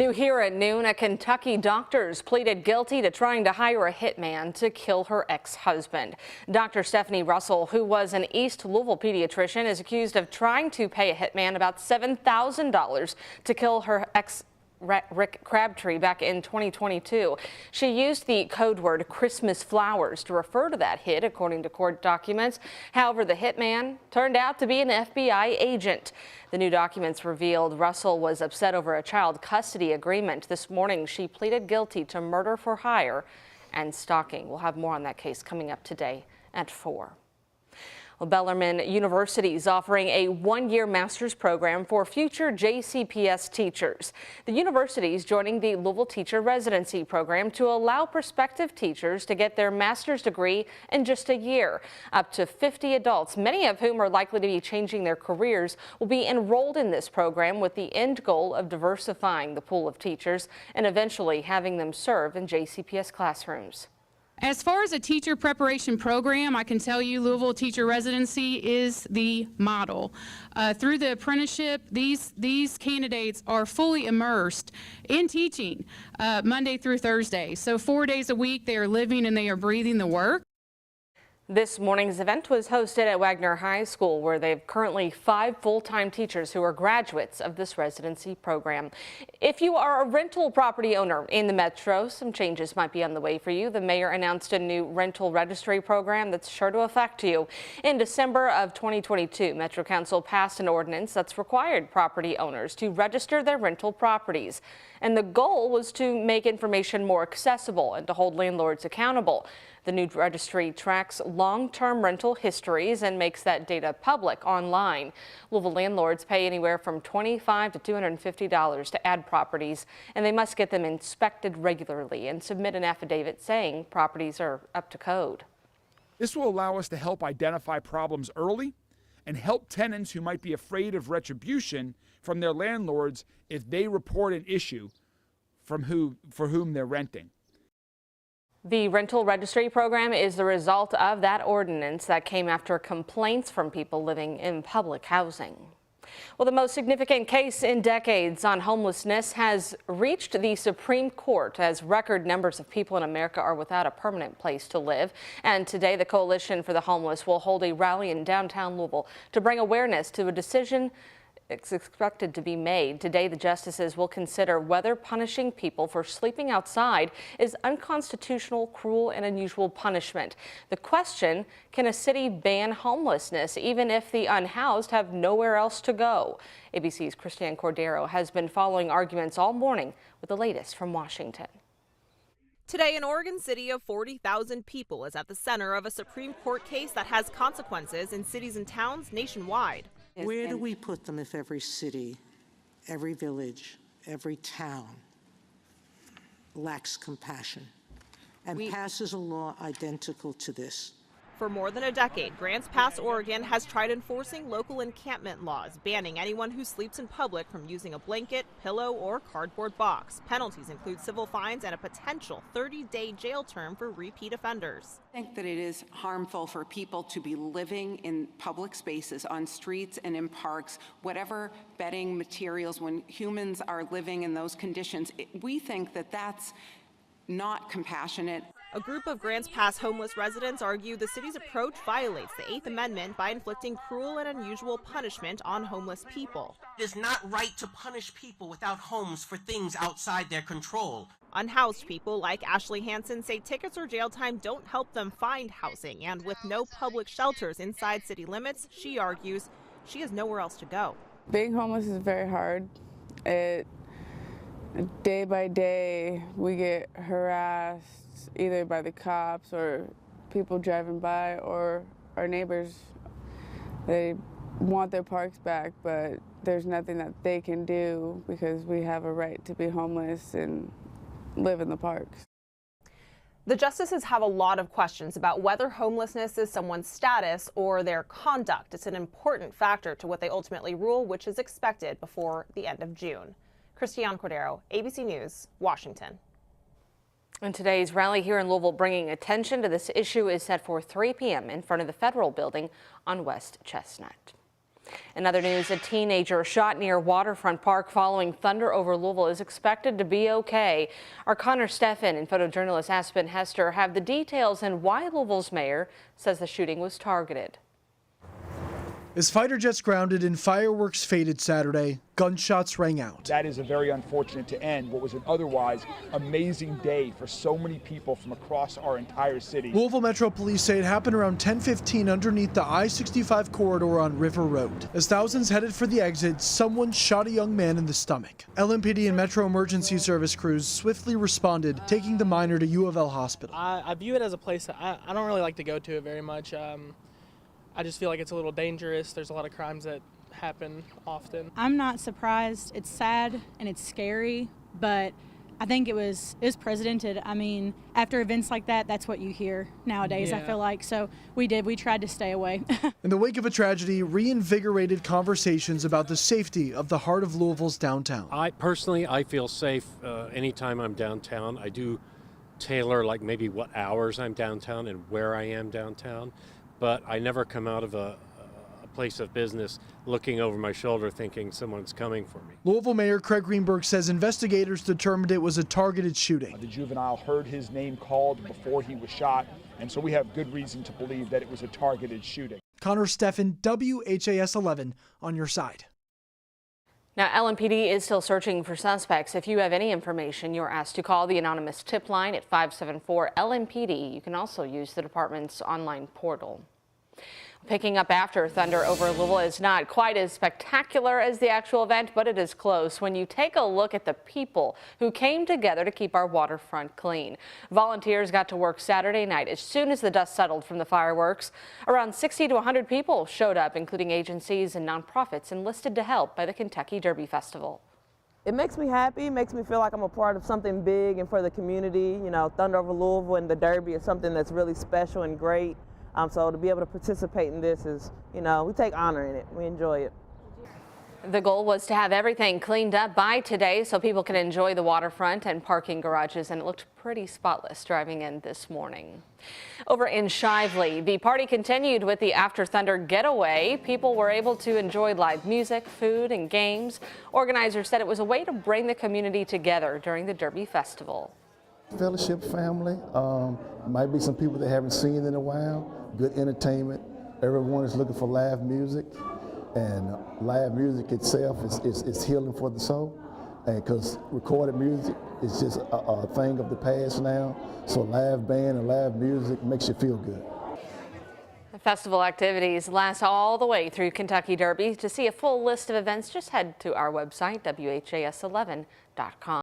New here at noon, a Kentucky doctor pleaded guilty to trying to hire a hitman to kill her ex-husband. Dr. Stephanie Russell, who was an East Louisville pediatrician, is accused of trying to pay a hitman about $7,000 to kill her ex Rick Crabtree back in 2022. She used the code word Christmas flowers to refer to that hit, according to court documents. However, the hitman turned out to be an FBI agent. The new documents revealed Russell was upset over a child custody agreement. This morning, she pleaded guilty to murder for hire and stalking. We'll have more on that case coming up today at 4. Well, Bellarmine University is offering a one-year master's program for future JCPS teachers. The university is joining the Louisville Teacher Residency Program to allow prospective teachers to get their master's degree in just a year. Up to 50 adults, many of whom are likely to be changing their careers, will be enrolled in this program with the end goal of diversifying the pool of teachers and eventually having them serve in JCPS classrooms. As far as a teacher preparation program, I can tell you Louisville Teacher Residency is the model. Through the apprenticeship, these candidates are fully immersed in teaching Monday through Thursday. So 4 days a week they are living and they are breathing the work. This morning's event was hosted at Wagner High School, where they have currently 5 full-time teachers who are graduates of this residency program. If you are a rental property owner in the metro, some changes might be on the way for you. The mayor announced a new rental registry program that's sure to affect you. In December of 2022, Metro Council passed an ordinance that's required property owners to register their rental properties. And the goal was to make information more accessible and to hold landlords accountable. The new registry tracks long-term rental histories and makes that data public online. Louisville landlords pay anywhere from $25 to $250 to add properties, and they must get them inspected regularly and submit an affidavit saying properties are up to code. This will allow us to help identify problems early and help tenants who might be afraid of retribution from their landlords if they report an issue for whom they're renting. The rental registry program is the result of that ordinance that came after complaints from people living in public housing. Well, the most significant case in decades on homelessness has reached the Supreme Court as record numbers of people in America are without a permanent place to live. And today, the Coalition for the Homeless will hold a rally in downtown Louisville to bring awareness to a decision it's expected to be made. Today, the justices will consider whether punishing people for sleeping outside is unconstitutional, cruel, and unusual punishment. The question, can a city ban homelessness even if the unhoused have nowhere else to go? ABC's Christiane Cordero has been following arguments all morning with the latest from Washington. Today, an Oregon city of 40,000 people is at the center of a Supreme Court case that has consequences in cities and towns nationwide. Where do we put them if every city, every village, every town lacks compassion and passes a law identical to this? For more than a decade, Grants Pass, Oregon has tried enforcing local encampment laws, banning anyone who sleeps in public from using a blanket, pillow, or cardboard box. Penalties include civil fines and a potential 30-day jail term for repeat offenders. I think that it is harmful for people to be living in public spaces, on streets and in parks, whatever bedding materials, when humans are living in those conditions. We think that that's not compassionate. A group of Grants Pass homeless residents argue the city's approach violates the 8th Amendment by inflicting cruel and unusual punishment on homeless people. It is not right to punish people without homes for things outside their control. Unhoused people like Ashley Hansen say tickets or jail time don't help them find housing, and with no public shelters inside city limits, she argues she has nowhere else to go. Being homeless is very hard. Day by day, we get harassed either by the cops or people driving by or our neighbors. They want their parks back, but there's nothing that they can do because we have a right to be homeless and live in the parks. The justices have a lot of questions about whether homelessness is someone's status or their conduct. It's an important factor to what they ultimately rule, which is expected before the end of June. Christiane Cordero, ABC News, Washington. And today's rally here in Louisville bringing attention to this issue is set for 3 p.m. in front of the Federal Building on West Chestnut. In other news, a teenager shot near Waterfront Park following thunder over Louisville is expected to be okay. Our Connor Steffen and photojournalist Aspen Hester have the details and why Louisville's mayor says the shooting was targeted. As fighter jets grounded and fireworks faded Saturday, gunshots rang out. That is a very unfortunate to end what was an otherwise amazing day for so many people from across our entire city. Louisville Metro Police say it happened around 10:15 underneath the I-65 corridor on River Road. As thousands headed for the exit, someone shot a young man in the stomach. LMPD and Metro Emergency Service crews swiftly responded, taking the minor to U of L Hospital. I view it as a place that I don't really like to go to it very much. I just feel like it's a little dangerous. There's a lot of crimes that happen often. I'm not surprised. It's sad and it's scary, but I think it was precedented. I mean, after events like that, that's what you hear nowadays, I feel like. So we tried to stay away. In the wake of a tragedy, reinvigorated conversations about the safety of the heart of Louisville's downtown. I feel safe anytime I'm downtown. I do tailor like maybe what hours I'm downtown and where I am downtown. But I never come out of a place of business looking over my shoulder thinking someone's coming for me. Louisville Mayor Craig Greenberg says investigators determined it was a targeted shooting. The juvenile heard his name called before he was shot, and so we have good reason to believe that it was a targeted shooting. Connor Steffen, WHAS11 on your side. Now, LMPD is still searching for suspects. If you have any information, you're asked to call the anonymous tip line at 574-LMPD. You can also use the department's online portal. Picking up after thunder over Louisville is not quite as spectacular as the actual event, but it is close when you take a look at the people who came together to keep our waterfront clean. Volunteers got to work Saturday night as soon as the dust settled from the fireworks. Around 60 to 100 people showed up, including agencies and nonprofits enlisted to help by the Kentucky Derby Festival. It makes me happy, it makes me feel like I'm a part of something big and for the community. You know, Thunder over Louisville and the Derby is something that's really special and great. So to be able to participate in this is, you know, we take honor in it. We enjoy it. The goal was to have everything cleaned up by today so people can enjoy the waterfront and parking garages, and it looked pretty spotless driving in this morning. Over in Shively, the party continued with the After Thunder getaway. People were able to enjoy live music, food, and games. Organizers said it was a way to bring the community together during the Derby Festival. Fellowship, family, might be some people that haven't seen in a while, good entertainment. Everyone is looking for live music, and live music itself is healing for the soul, and because recorded music is just a thing of the past now, so live band and live music makes you feel good. The festival activities last all the way through Kentucky Derby. To see a full list of events, just head to our website, WHAS11.com.